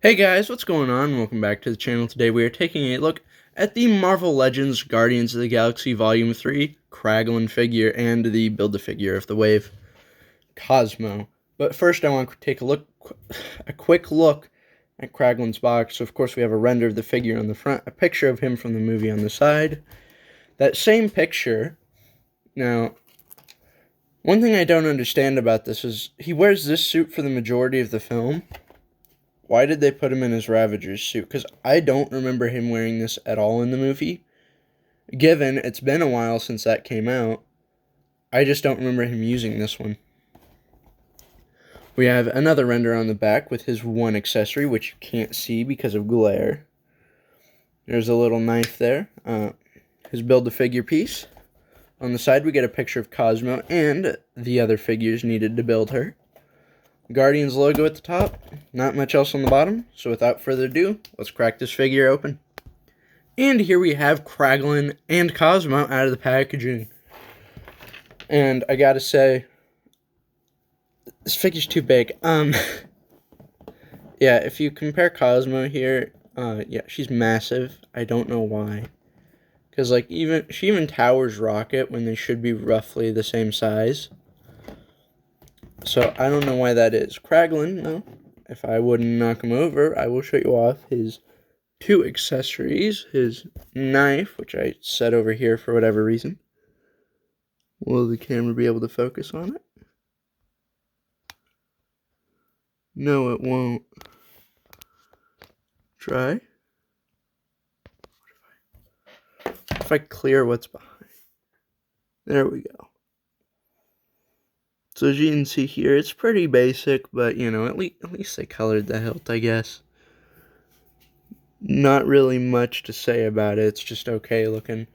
Hey guys, what's going on? Welcome back to the channel. Today we are taking a look at the Marvel Legends Guardians of the Galaxy Volume 3 Kraglin figure and the Build-A-Figure of the Wave, Cosmo. But first I want to take a quick look at Kraglin's box. So of course we have a render of the figure on the front, a picture of him from the movie on the side. That same picture, now, one thing I don't understand about this is he wears this suit for the majority of the film. Why did they put him in his Ravager's suit? Because I don't remember him wearing this at all in the movie. Given it's been a while since that came out, I just don't remember him using this one. We have another render on the back with his one accessory, which you can't see because of glare. There's a little knife there. His Build-A-Figure piece. On the side, we get a picture of Cosmo and the other figures needed to build her. Guardians logo at the top, not much else on the bottom, so without further ado, let's crack this figure open. And here we have Kraglin and Cosmo out of the packaging. And I gotta say, this figure's too big. Yeah, if you compare Cosmo here, yeah, she's massive. I don't know why. Because, like, she even towers Rocket when they should be roughly the same size. So, I don't know why that is. Kraglin, though, if I wouldn't knock him over, I will show you off his two accessories. His knife, which I set over here for whatever reason. Will the camera be able to focus on it? No, it won't. Try. If I clear what's behind. There we go. So as you can see here, it's pretty basic, but, you know, at least they colored the hilt, I guess. Not really much to say about it, it's just okay looking.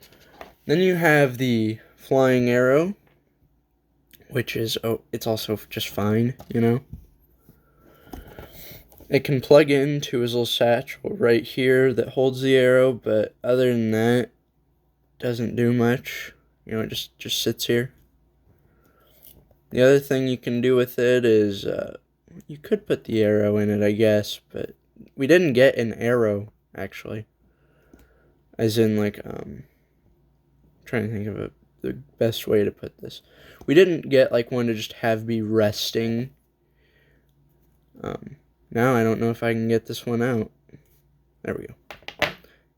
Then you have the flying arrow, which is, it's also just fine, you know. It can plug into his little satchel right here that holds the arrow, but other than that, doesn't do much. You know, it just sits here. The other thing you can do with it is, you could put the arrow in it, I guess, but we didn't get an arrow, actually. As in, like, trying to think of the best way to put this. We didn't get, like, one to just have be resting. Now I don't know if I can get this one out. There we go.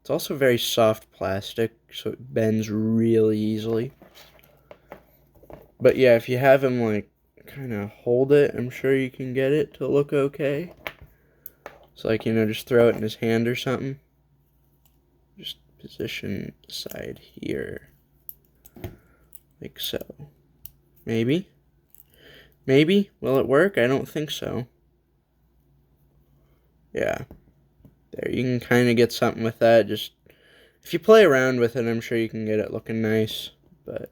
It's also very soft plastic, so it bends really easily. But yeah, if you have him, like, kind of hold it, I'm sure you can get it to look okay. So, like, you know, just throw it in his hand or something. Just position side here. Like so. Maybe? Maybe? Will it work? I don't think so. Yeah. There, you can kind of get something with that. Just, if you play around with it, I'm sure you can get it looking nice. But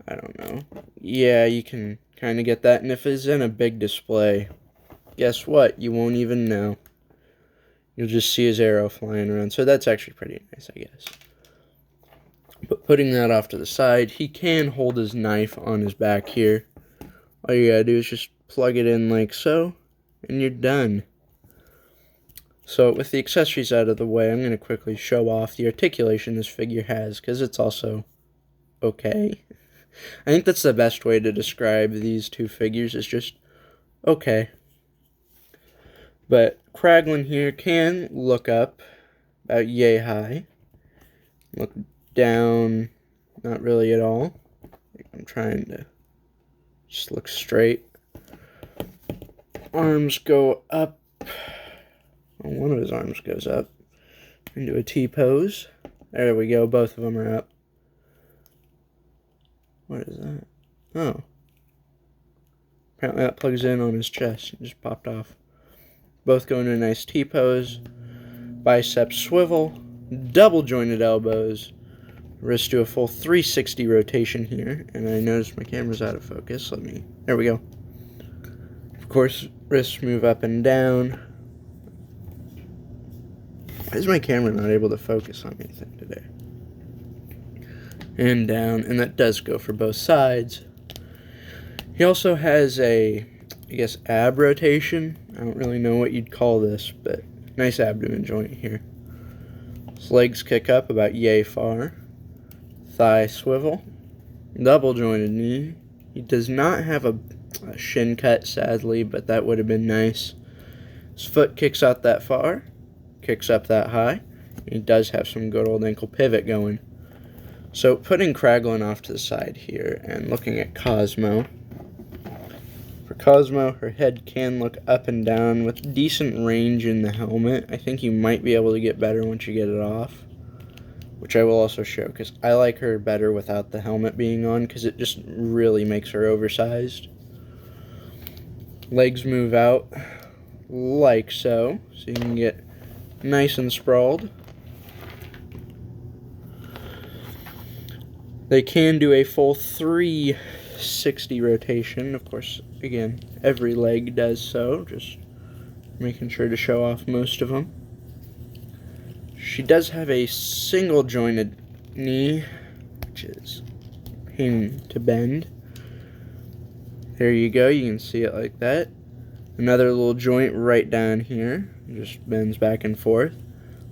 I don't know. Yeah, you can kind of get that. And if it's in a big display, guess what? You won't even know. You'll just see his arrow flying around. So that's actually pretty nice, I guess. But putting that off to the side, he can hold his knife on his back here. All you gotta do is just plug it in like so, and you're done. So with the accessories out of the way, I'm going to quickly show off the articulation this figure has, because it's also okay. I think that's the best way to describe these two figures, is just okay. But Kraglin here can look up about yay high. Look down, not really at all. I'm trying to just look straight. Arms go up. Well, one of his arms goes up into a T-pose. There we go, both of them are up. What is that? Oh. Apparently that plugs in on his chest. It just popped off. Both go into a nice T-pose. Biceps swivel. Double jointed elbows. Wrist do a full 360 rotation here. And I noticed my camera's out of focus. There we go. Of course, wrists move up and down. Why is my camera not able to focus on anything today? And down, and that does go for both sides. He also has a I guess, ab rotation. I don't really know what you'd call this, but nice abdomen joint here. His legs kick up about yay far. Thigh swivel. Double jointed knee. He does not have a shin cut, sadly, but that would have been nice. His foot kicks out that far, kicks up that high. He does have some good old ankle pivot going. So putting Kraglin off to the side here and looking at Cosmo. For Cosmo, her head can look up and down with decent range in the helmet. I think you might be able to get better once you get it off, which I will also show, because I like her better without the helmet being on, because it just really makes her oversized. Legs move out like so you can get nice and sprawled. They can do a full 360 rotation. Of course, again, every leg does so, just making sure to show off most of them. She does have a single jointed knee, which is a pain to bend. There you go, you can see it like that. Another little joint right down here, just bends back and forth,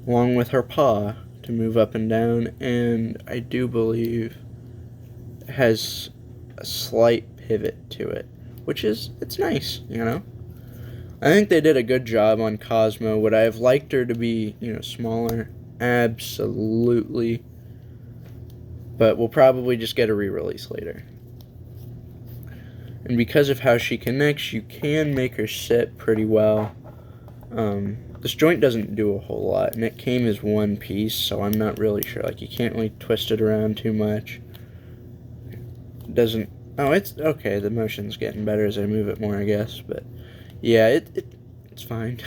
along with her paw to move up and down, and I do believe it has a slight pivot to it, which is, it's nice, you know? I think they did a good job on Cosmo. Would I have liked her to be, smaller? Absolutely. But we'll probably just get a re-release later. And because of how she connects, you can make her sit pretty well. This joint doesn't do a whole lot, and it came as one piece, so I'm not really sure. Like, you can't really twist it around too much. It doesn't... Oh, it's okay. The motion's getting better as I move it more, I guess. But, yeah, it's fine.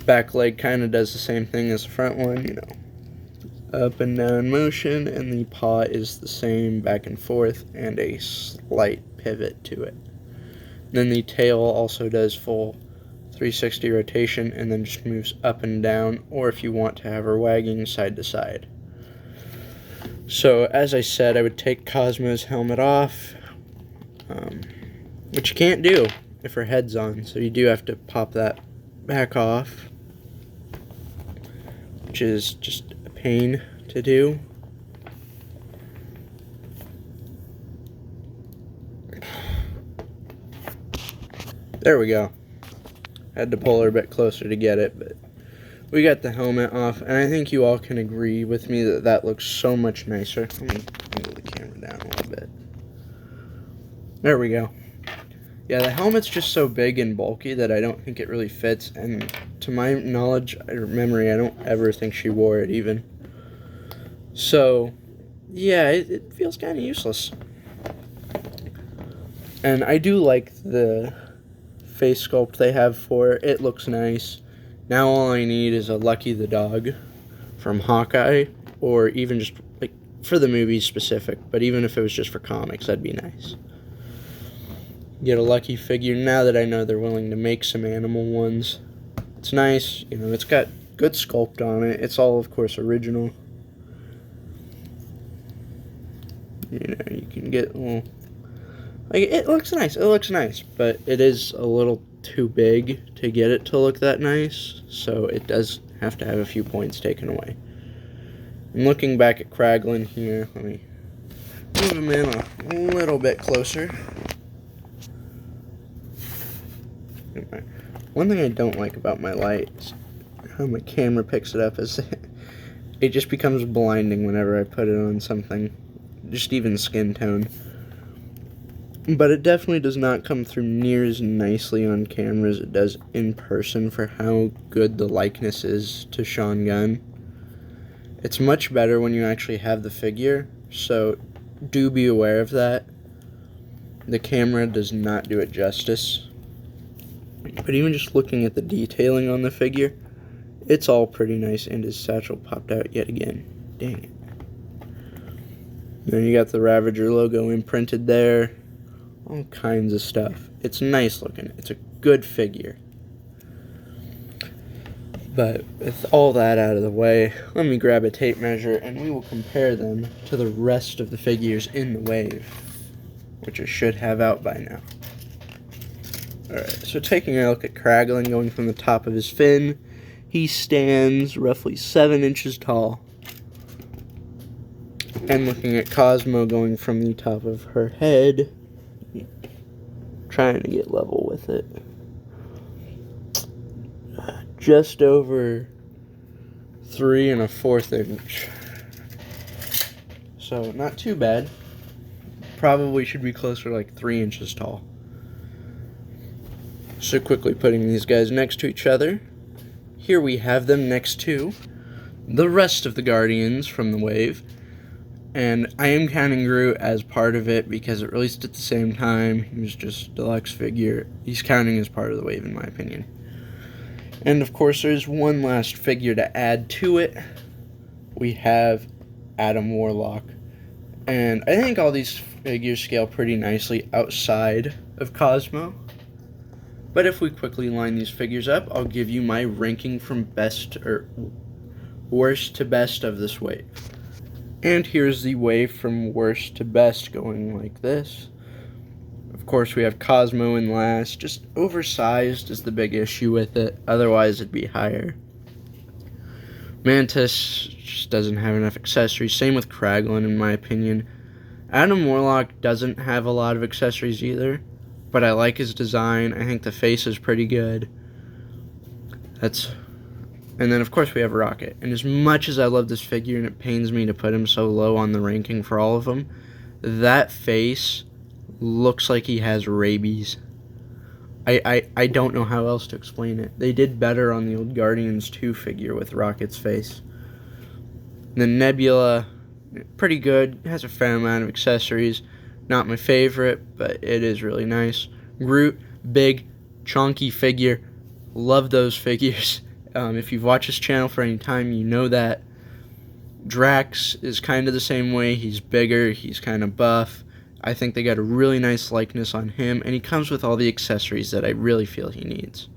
Back leg kind of does the same thing as the front one, up and down motion, and the paw is the same, back and forth, and a slight pivot to it. Then the tail also does full 360 rotation and then just moves up and down, or if you want to have her wagging side to side. So as I said, I would take Cosmo's helmet off, which you can't do if her head's on, so you do have to pop that back off, which is just a pain to do. There we go. Had to pull her a bit closer to get it, but we got the helmet off, and I think you all can agree with me that that looks so much nicer. Let me move the camera down a little bit. There we go. Yeah, the helmet's just so big and bulky that I don't think it really fits, and to my knowledge or memory, I don't ever think she wore it even. So, yeah, it feels kind of useless. And I do like the face sculpt they have for it. It looks nice. Now all I need is a Lucky the dog from Hawkeye, or even just like for the movie specific, but even if it was just for comics, that'd be nice. Get a Lucky figure now that I know they're willing to make some animal ones. It's nice, it's got good sculpt on it. It's all, of course, original. You can get little... Like, it looks nice, but it is a little too big to get it to look that nice, so it does have to have a few points taken away. I'm looking back at Kraglin here. Let me move him in a little bit closer. One thing I don't like about my light is how my camera picks it up is it just becomes blinding whenever I put it on something, just even skin tone. But it definitely does not come through near as nicely on camera as it does in person for how good the likeness is to Sean Gunn. It's much better when you actually have the figure, so do be aware of that. The camera does not do it justice. But even just looking at the detailing on the figure, it's all pretty nice, and his satchel popped out yet again. Dang it. Then you got the Ravager logo imprinted there. All kinds of stuff. It's nice looking. It's a good figure. But with all that out of the way, let me grab a tape measure and we will compare them to the rest of the figures in the wave, which I should have out by now. Alright, so taking a look at Kraglin, going from the top of his fin, he stands roughly 7 inches tall. And looking at Cosmo, going from the top of her head, trying to get level with it, just over 3 1/4 inch. So not too bad. Probably should be closer to like 3 inches tall. So quickly putting these guys next to each other, here we have them next to the rest of the Guardians from the wave. And I am counting Groot as part of it because it released at the same time. He was just a deluxe figure. He's counting as part of the wave in my opinion. And of course there's one last figure to add to it. We have Adam Warlock. And I think all these figures scale pretty nicely outside of Cosmo. But if we quickly line these figures up, I'll give you my ranking from best or worst to best of this wave. And here's the wave from worst to best going like this. Of course we have Cosmo in last. Just oversized is the big issue with it. Otherwise it'd be higher. Mantis just doesn't have enough accessories. Same with Kraglin in my opinion. Adam Warlock doesn't have a lot of accessories either. But I like his design. I think the face is pretty good. And then of course we have Rocket. And as much as I love this figure and it pains me to put him so low on the ranking for all of them, that face looks like he has rabies. I don't know how else to explain it. They did better on the old Guardians 2 figure with Rocket's face. The Nebula, pretty good. Has a fair amount of accessories. Not my favorite, but it is really nice. Groot, big, chunky figure. Love those figures. If you've watched this channel for any time, you know that. Drax is kind of the same way. He's bigger, he's kind of buff. I think they got a really nice likeness on him, and he comes with all the accessories that I really feel he needs.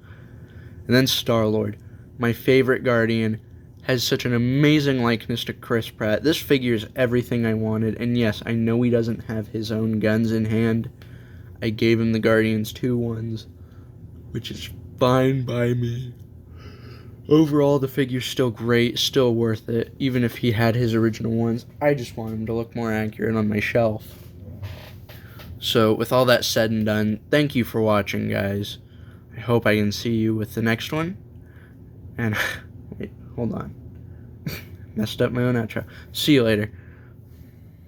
And then Star-Lord, my favorite Guardian, has such an amazing likeness to Chris Pratt. This figure is everything I wanted, and yes, I know he doesn't have his own guns in hand. I gave him the Guardians 2 ones, which is fine by me. Overall, the figure's still great, still worth it, even if he had his original ones. I just want him to look more accurate on my shelf. So, with all that said and done, thank you for watching, guys. I hope I can see you with the next one. And, wait, hold on. Messed up my own outro. See you later.